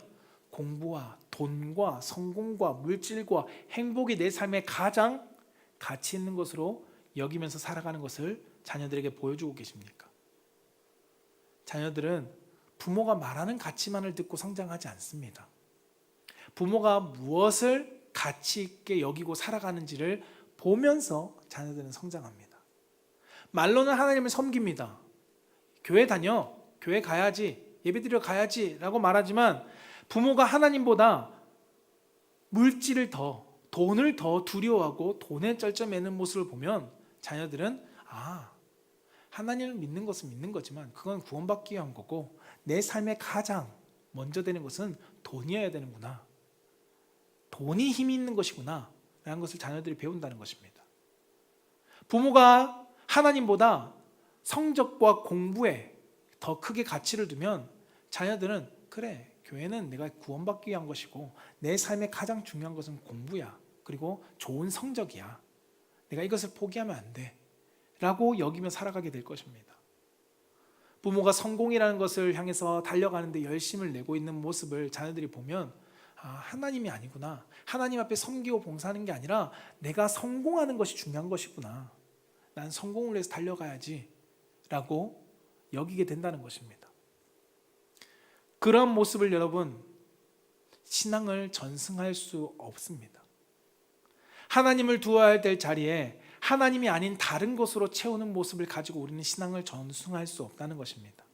공부와 돈과 성공과 물질과 행복이 내 삶에 가장 가치 있는 것으로 여기면서 살아가는 것을 자녀들에게 보여주고 계십니까? 자녀들은 부모가 말하는 가치만을 듣고 성장하지 않습니다. 부모가 무엇을 가치 있게 여기고 살아가는지를 보면서 자녀들은 성장합니다. 말로는 하나님을 섬깁니다. 교회 다녀, 교회 가야지, 예배드려 가야지 라고 말하지만 부모가 하나님보다 물질을 더, 돈을 더 두려워하고 돈에 쩔쩔매는 모습을 보면 자녀들은 하나님을 믿는 것은 믿는 거지만 그건 구원받기 위한 거고 내 삶에 가장 먼저 되는 것은 돈이어야 되는구나, 돈이 힘이 있는 것이구나 라는 것을 자녀들이 배운다는 것입니다. 부모가 하나님보다 성적과 공부에 더 크게 가치를 두면 자녀들은 그래, 교회는 내가 구원받기 위한 것이고 내 삶에 가장 중요한 것은 공부야, 그리고 좋은 성적이야, 내가 이것을 포기하면 안 돼 라고 여기며 살아가게 될 것입니다. 부모가 성공이라는 것을 향해서 달려가는데 열심을 내고 있는 모습을 자녀들이 보면 하나님이 아니구나, 하나님 앞에 섬기고 봉사하는 게 아니라 내가 성공하는 것이 중요한 것이구나, 난 성공을 위해서 달려가야지 라고 여기게 된다는 것입니다. 그런 모습을 여러분, 신앙을 전승할 수 없습니다. 하나님을 두어야 될 자리에 하나님이 아닌 다른 것으로 채우는 모습을 가지고 우리는 신앙을 전승할 수 없다는 것입니다.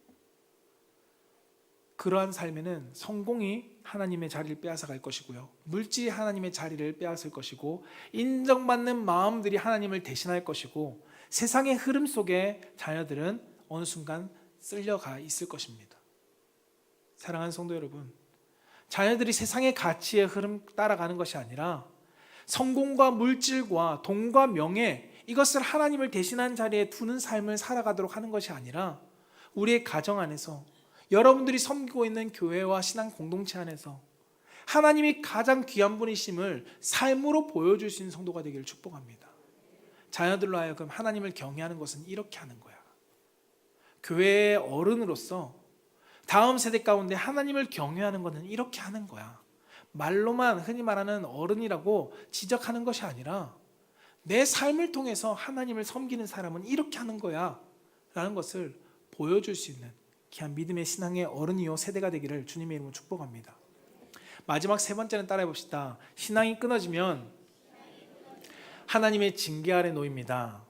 그러한 삶에는 성공이 하나님의 자리를 빼앗아갈 것이고요, 물질이 하나님의 자리를 빼앗을 것이고, 인정받는 마음들이 하나님을 대신할 것이고, 세상의 흐름 속에 자녀들은 어느 순간 쓸려가 있을 것입니다. 사랑하는 성도 여러분, 자녀들이 세상의 가치의 흐름 따라가는 것이 아니라 성공과 물질과 돈과 명예, 이것을 하나님을 대신한 자리에 두는 삶을 살아가도록 하는 것이 아니라 우리의 가정 안에서, 여러분들이 섬기고 있는 교회와 신앙 공동체 안에서 하나님이 가장 귀한 분이심을 삶으로 보여줄 수 있는 성도가 되기를 축복합니다. 자녀들로 하여금 하나님을 경외하는 것은 이렇게 하는 거야. 교회의 어른으로서 다음 세대 가운데 하나님을 경외하는 것은 이렇게 하는 거야. 말로만 흔히 말하는 어른이라고 지적하는 것이 아니라 내 삶을 통해서 하나님을 섬기는 사람은 이렇게 하는 거야 라는 것을 보여줄 수 있는 귀한 믿음의 신앙의 어른이요 세대가 되기를 주님의 이름으로 축복합니다. 마지막 세 번째는 따라해 봅시다. 신앙이 끊어지면 하나님의 징계 아래 놓입니다.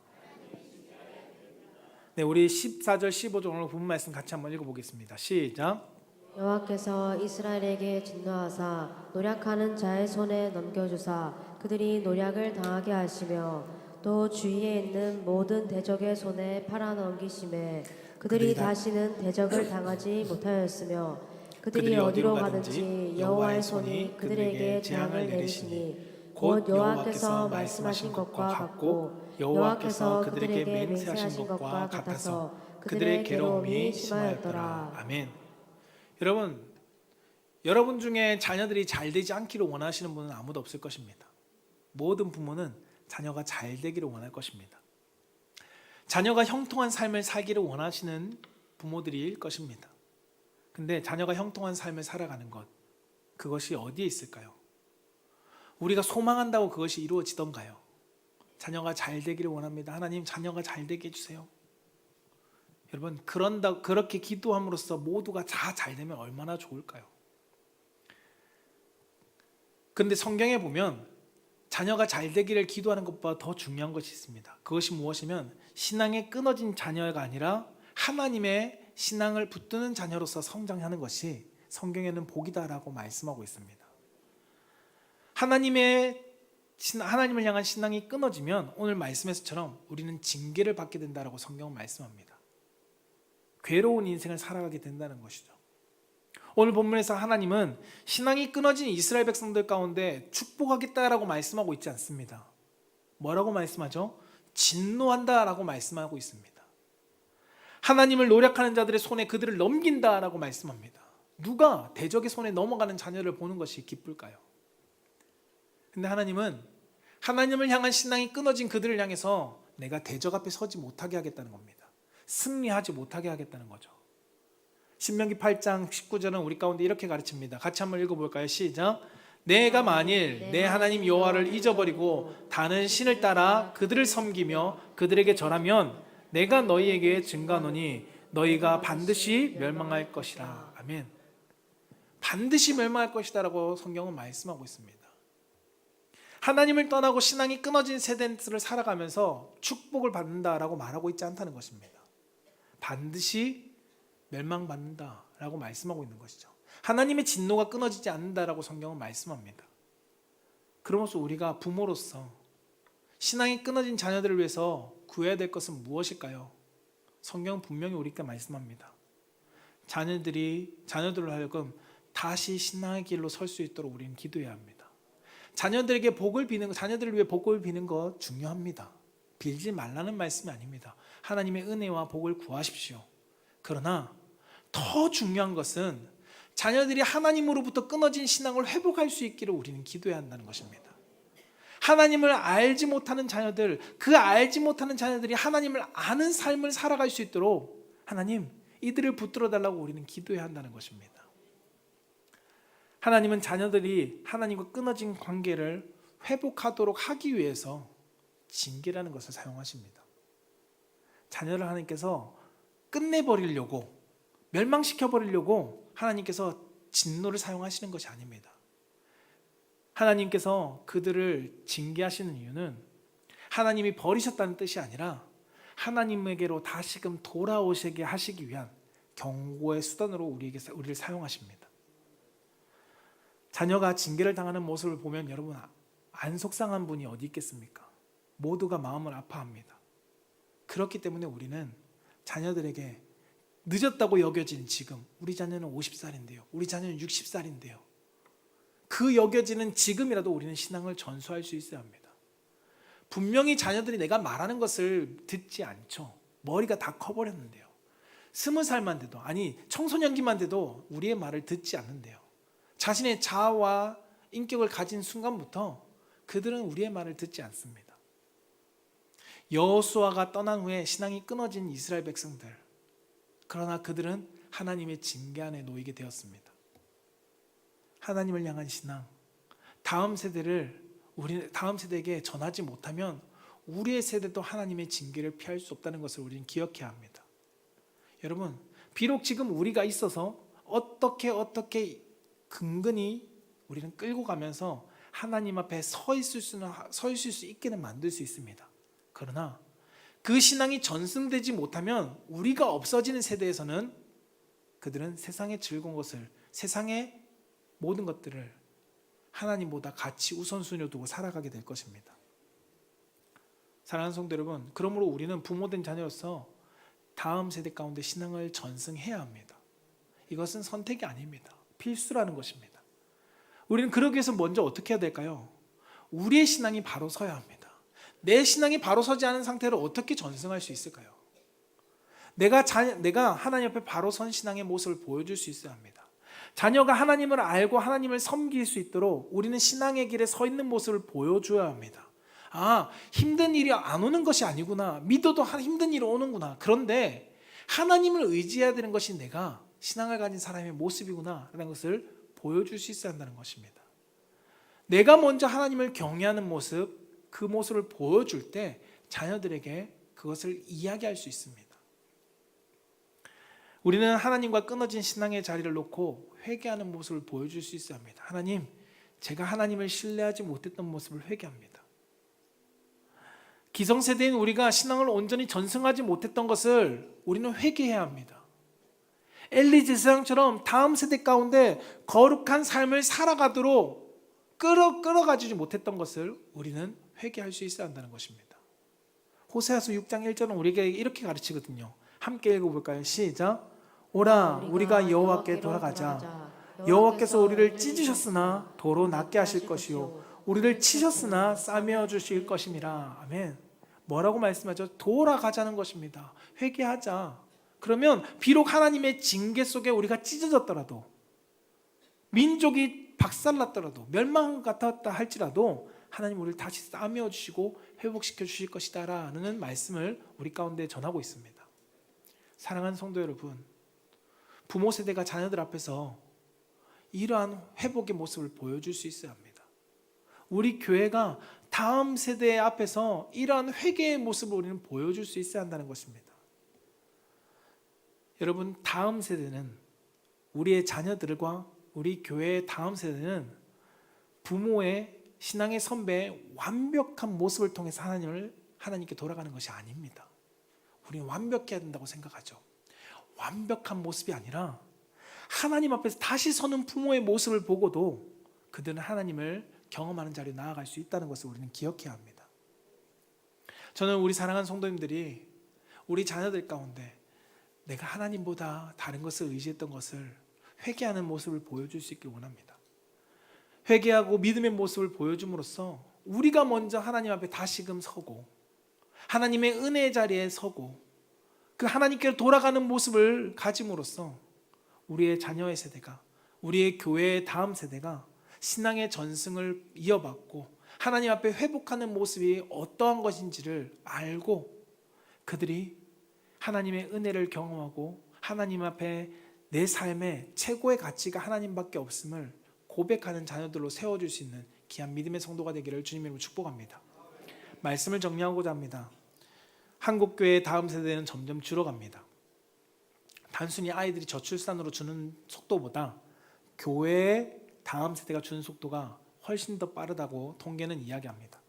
네, 우리 14절 15절 오늘 본문 말씀 같이 한번 읽어보겠습니다. 시작. 여호와께서 이스라엘에게 진노하사 노략하는 자의 손에 넘겨주사 그들이 노략을 당하게 하시며 또 주위에 있는 모든 대적의 손에 팔아넘기심에 그들이 다시는 대적을 당하지 못하였으며 그들이 어디로 가든지 여호와의 손이 그들에게 재앙을 내리시니 곧 여호와께서 말씀하신 것과 같고 여호와께서 그들에게 맹세하신 것과 같아서 그들의 괴로움이 심하였더라. 아멘. 여러분 중에 자녀들이 잘 되지 않기를 원하시는 분은 아무도 없을 것입니다. 모든 부모는 자녀가 잘 되기를 원할 것입니다. 자녀가 형통한 삶을 살기를 원하시는 부모들일 것입니다. 근데 자녀가 형통한 삶을 살아가는 것, 그것이 어디에 있을까요? 우리가 소망한다고 그것이 이루어지던가요? 자녀가 잘 되기를 원합니다. 하나님, 자녀가 잘 되게 해주세요. 여러분, 그렇게 기도함으로써 모두가 다 잘 되면 얼마나 좋을까요? 그런데 성경에 보면 자녀가 잘 되기를 기도하는 것보다 더 중요한 것이 있습니다. 그것이 무엇이면 신앙에 끊어진 자녀가 아니라 하나님의 신앙을 붙드는 자녀로서 성장하는 것이 성경에는 복이다라고 말씀하고 있습니다. 하나님을 향한 신앙이 끊어지면 오늘 말씀에서처럼 우리는 징계를 받게 된다라고 성경은 말씀합니다. 괴로운 인생을 살아가게 된다는 것이죠. 오늘 본문에서 하나님은 신앙이 끊어진 이스라엘 백성들 가운데 축복하겠다라고 말씀하고 있지 않습니다. 뭐라고 말씀하죠? 진노한다라고 말씀하고 있습니다. 하나님을 노력하는 자들의 손에 그들을 넘긴다라고 말씀합니다. 누가 대적의 손에 넘어가는 자녀를 보는 것이 기쁠까요? 근데 하나님은 하나님을 향한 신앙이 끊어진 그들을 향해서 내가 대적 앞에 서지 못하게 하겠다는 겁니다. 승리하지 못하게 하겠다는 거죠. 신명기 8장 19절은 우리 가운데 이렇게 가르칩니다. 같이 한번 읽어볼까요? 시작. 내가 만일 내 하나님 여호와를 잊어버리고 다른 신을 따라 그들을 섬기며 그들에게 절하면 내가 너희에게 증거하노니 너희가 반드시 멸망할 것이라. 아멘. 반드시 멸망할 것이다라고 성경은 말씀하고 있습니다. 하나님을 떠나고 신앙이 끊어진 세대를 살아가면서 축복을 받는다라고 말하고 있지 않다는 것입니다. 반드시 멸망받는다라고 말씀하고 있는 것이죠. 하나님의 진노가 끊어지지 않는다라고 성경은 말씀합니다. 그러면서 우리가 부모로서 신앙이 끊어진 자녀들을 위해서 구해야 될 것은 무엇일까요? 성경은 분명히 우리에게 말씀합니다. 자녀들로 하여금 다시 신앙의 길로 설 수 있도록 우리는 기도해야 합니다. 자녀들을 위해 복을 비는 것 중요합니다. 빌지 말라는 말씀이 아닙니다. 하나님의 은혜와 복을 구하십시오. 그러나 더 중요한 것은 자녀들이 하나님으로부터 끊어진 신앙을 회복할 수 있기를 우리는 기도해야 한다는 것입니다. 하나님을 알지 못하는 자녀들, 알지 못하는 자녀들이 하나님을 아는 삶을 살아갈 수 있도록 하나님, 이들을 붙들어 달라고 우리는 기도해야 한다는 것입니다. 하나님은 자녀들이 하나님과 끊어진 관계를 회복하도록 하기 위해서 징계라는 것을 사용하십니다. 자녀를 하나님께서 끝내버리려고, 멸망시켜버리려고 하나님께서 진노를 사용하시는 것이 아닙니다. 하나님께서 그들을 징계하시는 이유는 하나님이 버리셨다는 뜻이 아니라 하나님에게로 다시금 돌아오시게 하시기 위한 경고의 수단으로 우리를 사용하십니다. 자녀가 징계를 당하는 모습을 보면 여러분, 안 속상한 분이 어디 있겠습니까? 모두가 마음을 아파합니다. 그렇기 때문에 우리는 자녀들에게 늦었다고 여겨진 지금, 우리 자녀는 50살인데요, 우리 자녀는 60살인데요, 그 여겨지는 지금이라도 우리는 신앙을 전수할 수 있어야 합니다. 분명히 자녀들이 내가 말하는 것을 듣지 않죠. 머리가 다 커버렸는데요, 20살만 돼도, 아니 청소년기만 돼도 우리의 말을 듣지 않는데요, 자신의 자아와 인격을 가진 순간부터 그들은 우리의 말을 듣지 않습니다. 여호수아가 떠난 후에 신앙이 끊어진 이스라엘 백성들, 그러나 그들은 하나님의 징계 안에 놓이게 되었습니다. 하나님을 향한 신앙, 다음 세대에게 전하지 못하면 우리의 세대도 하나님의 징계를 피할 수 없다는 것을 우리는 기억해야 합니다. 여러분, 비록 지금 우리가 있어서 어떻게 근근히 우리는 끌고 가면서 하나님 앞에 서 있을 수 있게는 만들 수 있습니다. 그러나 그 신앙이 전승되지 못하면 우리가 없어지는 세대에서는 그들은 세상의 즐거운 것을, 세상의 모든 것들을 하나님보다 가치 우선순위로 두고 살아가게 될 것입니다. 사랑하는 성도 여러분, 그러므로 우리는 부모된 자녀로서 다음 세대 가운데 신앙을 전승해야 합니다. 이것은 선택이 아닙니다. 필수라는 것입니다. 우리는 그러기 위해서 먼저 어떻게 해야 될까요? 우리의 신앙이 바로 서야 합니다. 내 신앙이 바로 서지 않은 상태로 어떻게 전승할 수 있을까요? 내가 하나님 앞에 바로 선 신앙의 모습을 보여줄 수 있어야 합니다. 자녀가 하나님을 알고 하나님을 섬길 수 있도록 우리는 신앙의 길에 서 있는 모습을 보여줘야 합니다. 아, 힘든 일이 안 오는 것이 아니구나. 믿어도 힘든 일이 오는구나. 그런데 하나님을 의지해야 되는 것이 내가 신앙을 가진 사람의 모습이구나 라는 것을 보여줄 수 있어야 한다는 것입니다. 내가 먼저 하나님을 경외하는 모습, 그 모습을 보여줄 때 자녀들에게 그것을 이야기할 수 있습니다. 우리는 하나님과 끊어진 신앙의 자리를 놓고 회개하는 모습을 보여줄 수 있어야 합니다. 하나님, 제가 하나님을 신뢰하지 못했던 모습을 회개합니다. 기성세대인 우리가 신앙을 온전히 전승하지 못했던 것을 우리는 회개해야 합니다. 엘리 제사장처럼 다음 세대 가운데 거룩한 삶을 살아가도록 끌어가지지 못했던 것을 우리는 회개할 수 있어야 한다는 것입니다. 호세아서 6장 1절은 우리에게 이렇게 가르치거든요. 함께 읽어볼까요? 시작. 오라 우리가 여호와께 돌아가자. 여호와께서 우리를 찢으셨으나 도로 낫게 하실 것이요 우리를 치셨으나 싸매어 주실 것임이라. 아멘. 뭐라고 말씀하죠? 돌아가자는 것입니다. 회개하자. 그러면 비록 하나님의 징계 속에 우리가 찢어졌더라도, 민족이 박살났더라도, 멸망 같았다 할지라도 하나님 우리를 다시 싸매어 주시고 회복시켜 주실 것이다 라는 말씀을 우리 가운데 전하고 있습니다. 사랑하는 성도 여러분, 부모 세대가 자녀들 앞에서 이러한 회복의 모습을 보여줄 수 있어야 합니다. 우리 교회가 다음 세대 앞에서 이러한 회개의 모습을 우리는 보여줄 수 있어야 한다는 것입니다. 여러분, 다음 세대는, 우리의 자녀들과 우리 교회의 다음 세대는 부모의 신앙의 선배의 완벽한 모습을 통해서 하나님께 돌아가는 것이 아닙니다. 우리는 완벽해야 된다고 생각하죠. 완벽한 모습이 아니라 하나님 앞에서 다시 서는 부모의 모습을 보고도 그들은 하나님을 경험하는 자리에 나아갈 수 있다는 것을 우리는 기억해야 합니다. 저는 우리 사랑하는 성도님들이 우리 자녀들 가운데 내가 하나님보다 다른 것을 의지했던 것을 회개하는 모습을 보여줄 수 있길 원합니다. 회개하고 믿음의 모습을 보여줌으로써 우리가 먼저 하나님 앞에 다시금 서고 하나님의 은혜의 자리에 서고 그 하나님께로 돌아가는 모습을 가짐으로써 우리의 자녀의 세대가, 우리의 교회의 다음 세대가 신앙의 전승을 이어받고 하나님 앞에 회복하는 모습이 어떠한 것인지를 알고 그들이 하나님의 은혜를 경험하고 하나님 앞에 내 삶의 최고의 가치가 하나님밖에 없음을 고백하는 자녀들로 세워줄 수 있는 귀한 믿음의 성도가 되기를 주님의 이름으로 축복합니다. 말씀을 정리하고자 합니다. 한국교회의 다음 세대는 점점 줄어갑니다. 단순히 아이들이 저출산으로 주는 속도보다 교회의 다음 세대가 주는 속도가 훨씬 더 빠르다고 통계는 이야기합니다.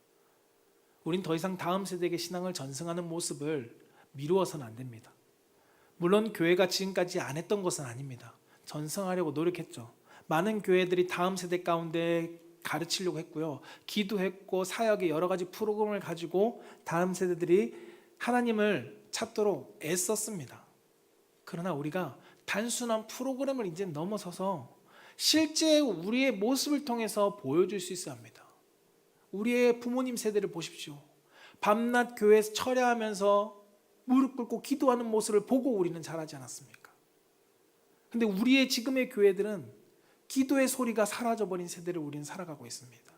우린 더 이상 다음 세대에게 신앙을 전승하는 모습을 미루어서는 안 됩니다. 물론 교회가 지금까지 안 했던 것은 아닙니다. 전승하려고 노력했죠. 많은 교회들이 다음 세대 가운데 가르치려고 했고요. 기도했고 사역의 여러 가지 프로그램을 가지고 다음 세대들이 하나님을 찾도록 애썼습니다. 그러나 우리가 단순한 프로그램을 이제 넘어서서 실제 우리의 모습을 통해서 보여줄 수 있어야 합니다. 우리의 부모님 세대를 보십시오. 밤낮 교회에서 철야하면서 무릎 꿇고 기도하는 모습을 보고 우리는 자라지 않았습니까? 근데 우리의 지금의 교회들은 기도의 소리가 사라져버린 세대를 우리는 살아가고 있습니다.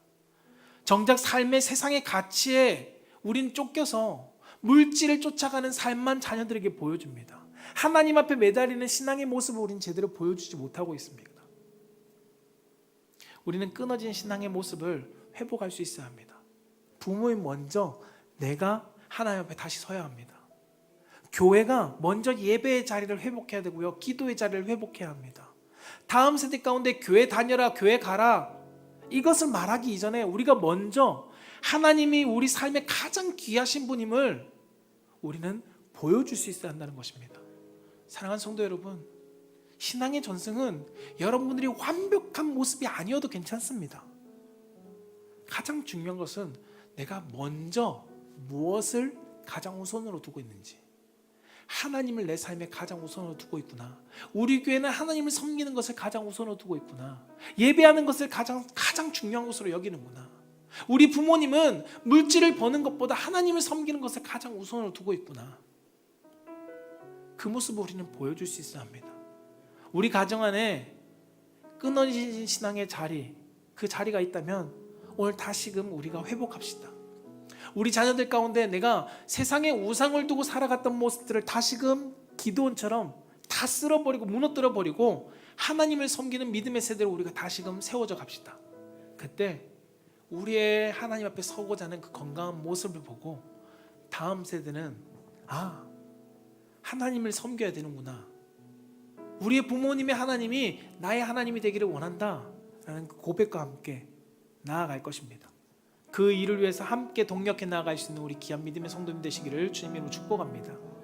정작 삶의 세상의 가치에 우린 쫓겨서 물질을 쫓아가는 삶만 자녀들에게 보여줍니다. 하나님 앞에 매달리는 신앙의 모습을 우린 제대로 보여주지 못하고 있습니다. 우리는 끊어진 신앙의 모습을 회복할 수 있어야 합니다. 부모의 먼저 내가 하나님 앞에 다시 서야 합니다. 교회가 먼저 예배의 자리를 회복해야 되고요. 기도의 자리를 회복해야 합니다. 다음 세대 가운데 교회 다녀라, 교회 가라, 이것을 말하기 이전에 우리가 먼저 하나님이 우리 삶에 가장 귀하신 분임을 우리는 보여줄 수 있어야 한다는 것입니다. 사랑하는 성도 여러분, 신앙의 전승은 여러분들이 완벽한 모습이 아니어도 괜찮습니다. 가장 중요한 것은 내가 먼저 무엇을 가장 우선으로 두고 있는지, 하나님을 내 삶에 가장 우선으로 두고 있구나. 우리 교회는 하나님을 섬기는 것을 가장 우선으로 두고 있구나. 예배하는 것을 가장 중요한 것으로 여기는구나. 우리 부모님은 물질을 버는 것보다 하나님을 섬기는 것을 가장 우선으로 두고 있구나. 그 모습을 우리는 보여줄 수 있어야 합니다. 우리 가정 안에 끊어진 신앙의 자리, 그 자리가 있다면 오늘 다시금 우리가 회복합시다. 우리 자녀들 가운데 내가 세상에 우상을 두고 살아갔던 모습들을 다시금 기드온처럼 다 쓸어버리고 무너뜨려 버리고 하나님을 섬기는 믿음의 세대로 우리가 다시금 세워져 갑시다. 그때 우리의 하나님 앞에 서고자 하는 그 건강한 모습을 보고 다음 세대는 하나님을 섬겨야 되는구나. 우리의 부모님의 하나님이 나의 하나님이 되기를 원한다 라는 그 고백과 함께 나아갈 것입니다. 그 일을 위해서 함께 동력해 나아갈 수 있는 우리 귀한 믿음의 성도님 되시기를 주님 이름으로 축복합니다.